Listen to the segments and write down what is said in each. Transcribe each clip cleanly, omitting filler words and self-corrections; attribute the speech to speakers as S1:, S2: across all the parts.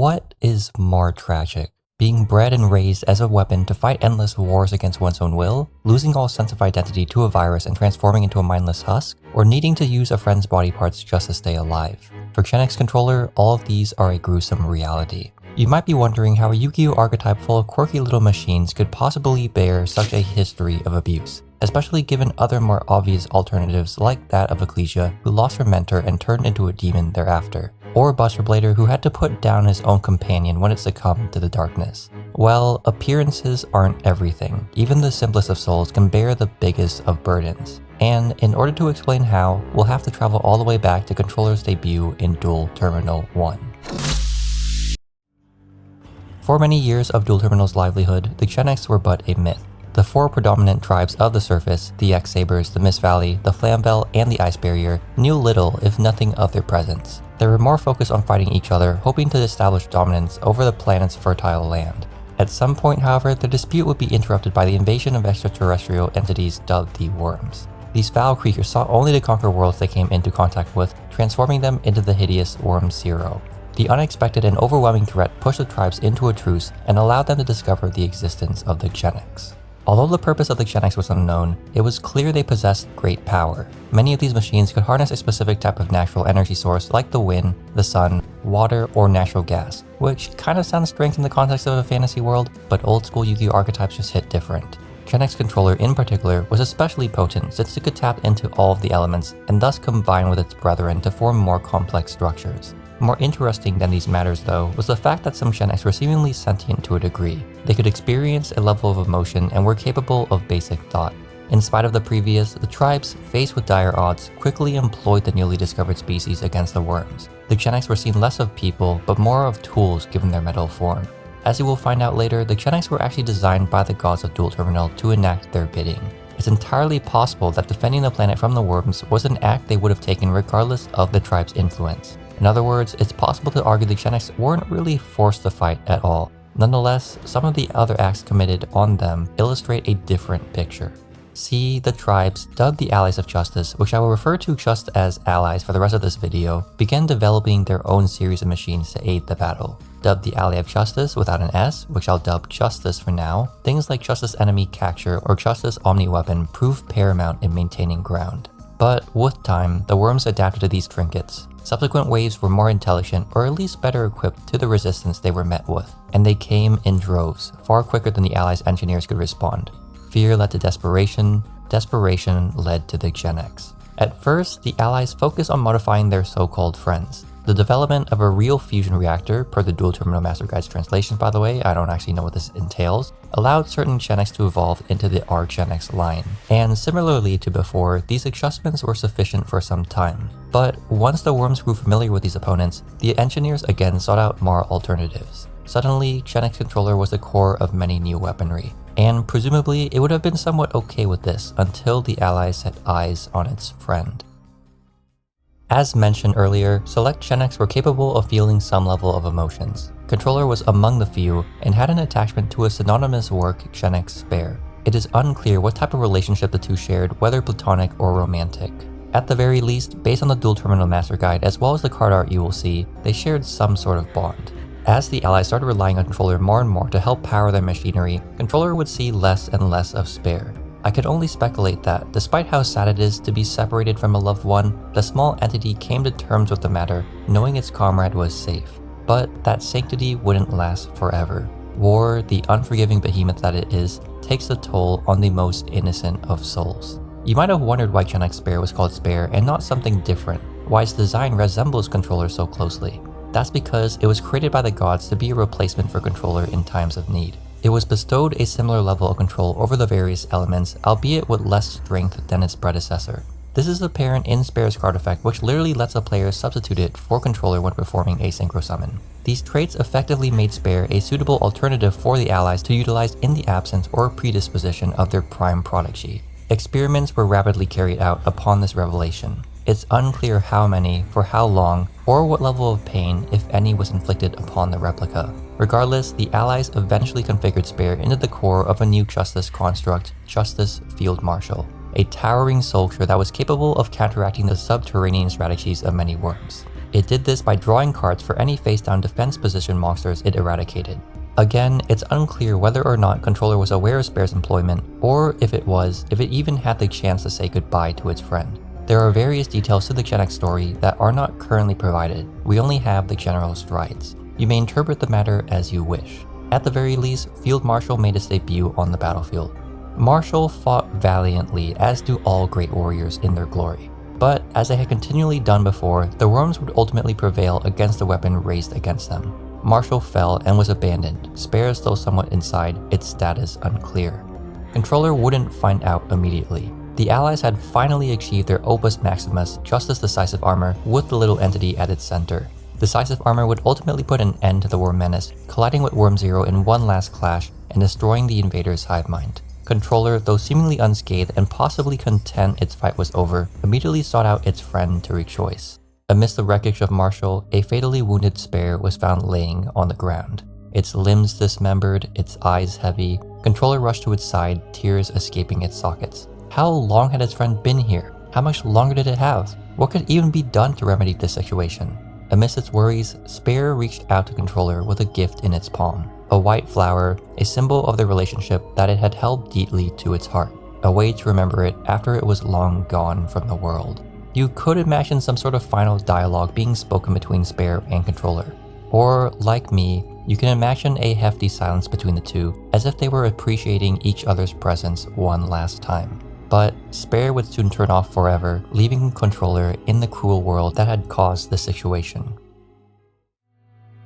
S1: What is more tragic? Being bred and raised as a weapon to fight endless wars against one's own will, losing all sense of identity to a virus and transforming into a mindless husk, or needing to use a friend's body parts just to stay alive? For Genex Controller, all of these are a gruesome reality. You might be wondering how a Yu-Gi-Oh archetype full of quirky little machines could possibly bear such a history of abuse, especially given other more obvious alternatives like that of Yugioh, who lost her mentor and turned into a demon thereafter, or Buster Blader, who had to put down his own companion when it succumbed to the darkness. Well, appearances aren't everything. Even the simplest of souls can bear the biggest of burdens. And in order to explain how, we'll have to travel all the way back to Controller's debut in Duel Terminal 1. For many years of Duel Terminal's livelihood, the Genex were but a myth. The four predominant tribes of the surface, the X-Sabers, the Mist Valley, the Flamvel, and the Ice Barrier, knew little if nothing of their presence. They were more focused on fighting each other, hoping to establish dominance over the planet's fertile land. At some point, however, the dispute would be interrupted by the invasion of extraterrestrial entities dubbed the Worms. These foul creatures sought only to conquer worlds they came into contact with, transforming them into the hideous Worm Zero. The unexpected and overwhelming threat pushed the tribes into a truce and allowed them to discover the existence of the Genex. Although the purpose of the Genex was unknown, it was clear they possessed great power. Many of these machines could harness a specific type of natural energy source like the wind, the sun, water, or natural gas, which kinda sounds strange in the context of a fantasy world, but old school Yu-Gi-Oh archetypes just hit different. Genex Controller in particular was especially potent since it could tap into all of the elements and thus combine with its brethren to form more complex structures. More interesting than these matters though was the fact that some Genex were seemingly sentient to a degree. They could experience a level of emotion and were capable of basic thought. In spite of the previous, the tribes, faced with dire odds, quickly employed the newly discovered species against the Worms. The Genex were seen less of people, but more of tools given their metal form. As you will find out later, the Genex were actually designed by the gods of Duel Terminal to enact their bidding. It's entirely possible that defending the planet from the Worms was an act they would have taken regardless of the tribe's influence. In other words, it's possible to argue the Genex weren't really forced to fight at all. Nonetheless, some of the other acts committed on them illustrate a different picture. See, the tribes, dubbed the Allies of Justice, which I will refer to just as allies for the rest of this video, began developing their own series of machines to aid the battle. Dubbed the Ally of Justice without an S, which I'll dub Justice for now, things like Justice Enemy Capture or Justice Omni Weapon proved paramount in maintaining ground. But with time, the Worms adapted to these trinkets. Subsequent waves were more intelligent, or at least better equipped to the resistance they were met with, and they came in droves, far quicker than the Allies' engineers could respond. Fear led to desperation, desperation led to the Genex. At first, the Allies focused on modifying their so-called friends. The development of a real fusion reactor, per the Duel Terminal Master Guide's translation by the way, I don't actually know what this entails, allowed certain Genex to evolve into the Genex line. And similarly to before, these adjustments were sufficient for some time. But once the Worms grew familiar with these opponents, the engineers again sought out more alternatives. Suddenly, Genex Controller was the core of many new weaponry. And presumably, it would have been somewhat okay with this until the Allies set eyes on its friend. As mentioned earlier, select Genex were capable of feeling some level of emotions. Controller was among the few and had an attachment to a synonymous work, Genex Spare. It is unclear what type of relationship the two shared, whether platonic or romantic. At the very least, based on the Duel Terminal Master Guide as well as the card art you will see, they shared some sort of bond. As the Allies started relying on Controller more and more to help power their machinery, Controller would see less and less of Spare. I could only speculate that, despite how sad it is to be separated from a loved one, the small entity came to terms with the matter, knowing its comrade was safe. But that sanctity wouldn't last forever. War, the unforgiving behemoth that it is, takes a toll on the most innocent of souls. You might have wondered why Genex Spare was called Spare and not something different, why its design resembles Controller so closely. That's because it was created by the gods to be a replacement for Controller in times of need. It was bestowed a similar level of control over the various elements, albeit with less strength than its predecessor. This is apparent in Spare's card effect, which literally lets a player substitute it for Controller when performing a Synchro Summon. These traits effectively made Spare a suitable alternative for the Allies to utilize in the absence or predisposition of their prime prodigy. Experiments were rapidly carried out upon this revelation. It's unclear how many, for how long, or what level of pain, if any, was inflicted upon the replica. Regardless, the Allies eventually configured Spare into the core of a new Justice construct, Justice Field Marshal, a towering soldier that was capable of counteracting the subterranean strategies of many Worms. It did this by drawing cards for any face-down defense position monsters it eradicated. Again, it's unclear whether or not Controller was aware of Spare's employment, or if it even had the chance to say goodbye to its friend. There are various details to the Genex story that are not currently provided. We only have the general strides. You may interpret the matter as you wish. At the very least, Field Marshal made its debut on the battlefield. Marshal fought valiantly, as do all great warriors in their glory. But, as they had continually done before, the worms would ultimately prevail against the weapon raised against them. Marshal fell and was abandoned, Spare still somewhat inside, its status unclear. Controller wouldn't find out immediately. The Allies had finally achieved their Opus Maximus Justice Decisive Armor with the little entity at its center. Decisive Armor would ultimately put an end to the Worm Menace, colliding with Worm Zero in one last clash and destroying the invader's hive mind. Controller, though seemingly unscathed and possibly content its fight was over, immediately sought out its friend to rejoice. Amidst the wreckage of Marshal, a fatally wounded Spare was found laying on the ground. Its limbs dismembered, its eyes heavy. Controller rushed to its side, tears escaping its sockets. How long had its friend been here? How much longer did it have? What could even be done to remedy this situation? Amidst its worries, Spare reached out to Controller with a gift in its palm. A white flower, a symbol of the relationship that it had held deeply to its heart. A way to remember it after it was long gone from the world. You could imagine some sort of final dialogue being spoken between Spare and Controller. Or, like me, you can imagine a hefty silence between the two, as if they were appreciating each other's presence one last time. But Spare would soon turn off forever, leaving Controller in the cruel world that had caused the situation.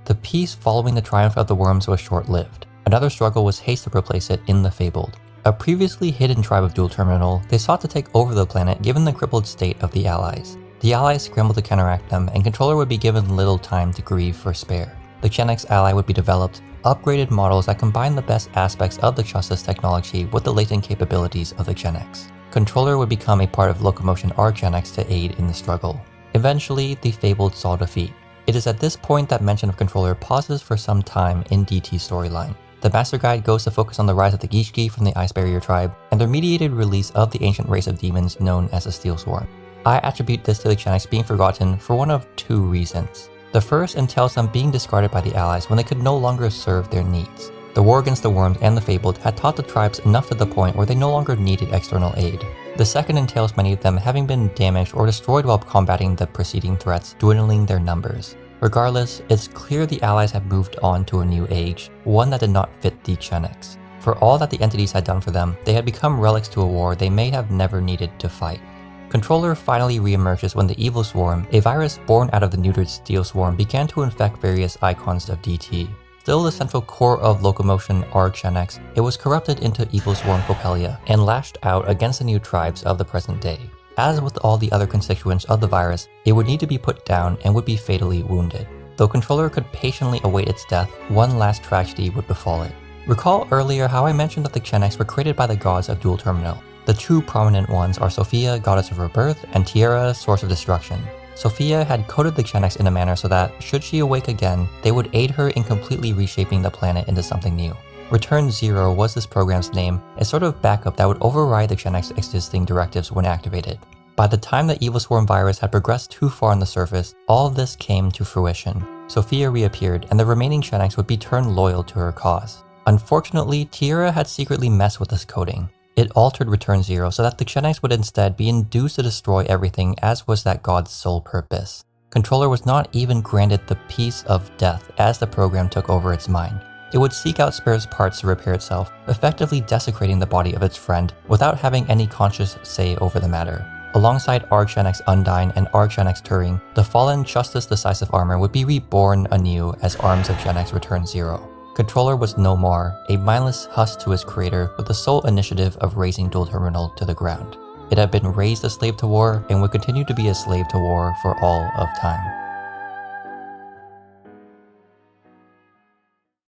S1: The peace following the triumph of the worms was short-lived. Another struggle was haste to replace it in the Fabled. A previously hidden tribe of Duel Terminal, they sought to take over the planet given the crippled state of the Allies. The Allies scrambled to counteract them, and Controller would be given little time to grieve for Spare. The Genex ally would be developed, upgraded models that combine the best aspects of the Justice technology with the latent capabilities of the Genex. Controller would become a part of Locomotion Genex to aid in the struggle. Eventually, the Fabled saw defeat. It is at this point that mention of Controller pauses for some time in DT's storyline. The Master Guide goes to focus on the rise of the Yugioh from the Ice Barrier tribe, and their mediated release of the ancient race of demons known as the Steel Swarm. I attribute this to the Genex being forgotten for one of two reasons. The first entails them being discarded by the Allies when they could no longer serve their needs. The war against the worms and the Fabled had taught the tribes enough to the point where they no longer needed external aid. The second entails many of them having been damaged or destroyed while combating the preceding threats, dwindling their numbers. Regardless, it's clear the Allies had moved on to a new age, one that did not fit the Genex. For all that the entities had done for them, they had become relics to a war they may have never needed to fight. Controller finally reemerges when the Evil Swarm, a virus born out of the neutered Steel Swarm, began to infect various icons of DT. Still the central core of Locomotion Genex, it was corrupted into Evil Swarm Copelia and lashed out against the new tribes of the present day. As with all the other constituents of the virus, it would need to be put down and would be fatally wounded. Though Controller could patiently await its death, one last tragedy would befall it. Recall earlier how I mentioned that the Genex were created by the gods of Duel Terminal. The two prominent ones are Sophia, goddess of rebirth, and Tierra, source of destruction. Sophia had coded the Genex in a manner so that, should she awake again, they would aid her in completely reshaping the planet into something new. Return Zero was this program's name, a sort of backup that would override the Genex existing directives when activated. By the time the Evil Swarm virus had progressed too far on the surface, all of this came to fruition. Sophia reappeared, and the remaining Genex would be turned loyal to her cause. Unfortunately, Tierra had secretly messed with this coding. It altered Return Zero so that the Genex would instead be induced to destroy everything, as was that god's sole purpose. Controller was not even granted the peace of death as the program took over its mind. It would seek out Spare's parts to repair itself, effectively desecrating the body of its friend without having any conscious say over the matter. Alongside Genex Undyne and Genex Turing, the fallen Justice Decisive Armor would be reborn anew as Arms of Genex Return Zero. Controller was no more, a mindless husk to its creator with the sole initiative of razing Duel Terminal to the ground. It had been raised a slave to war and would continue to be a slave to war for all of time.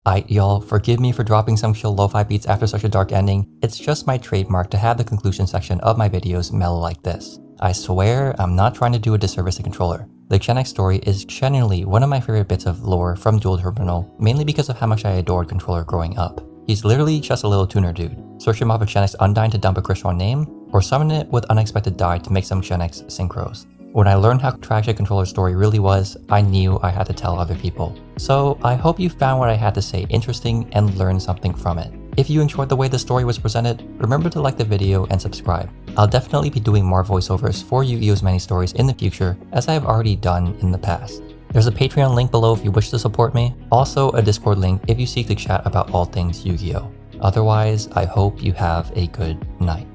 S1: Aight y'all, forgive me for dropping some chill lo-fi beats after such a dark ending. It's just my trademark to have the conclusion section of my videos mellow like this. I swear I'm not trying to do a disservice to Controller. The Genex story is genuinely one of my favorite bits of lore from Duel Terminal, mainly because of how much I adored Controller growing up. He's literally just a little tuner dude. Search him off of Genex Undyne to dump a Christian name, or summon it with unexpected dye to make some Genex synchros. When I learned how tragic Controller's story really was, I knew I had to tell other people. So I hope you found what I had to say interesting and learned something from it. If you enjoyed the way the story was presented, remember to like the video and subscribe. I'll definitely be doing more voiceovers for Yu-Gi-Oh's many stories in the future, as I have already done in the past. There's a Patreon link below if you wish to support me, also a Discord link if you seek to chat about all things Yu-Gi-Oh! Otherwise, I hope you have a good night.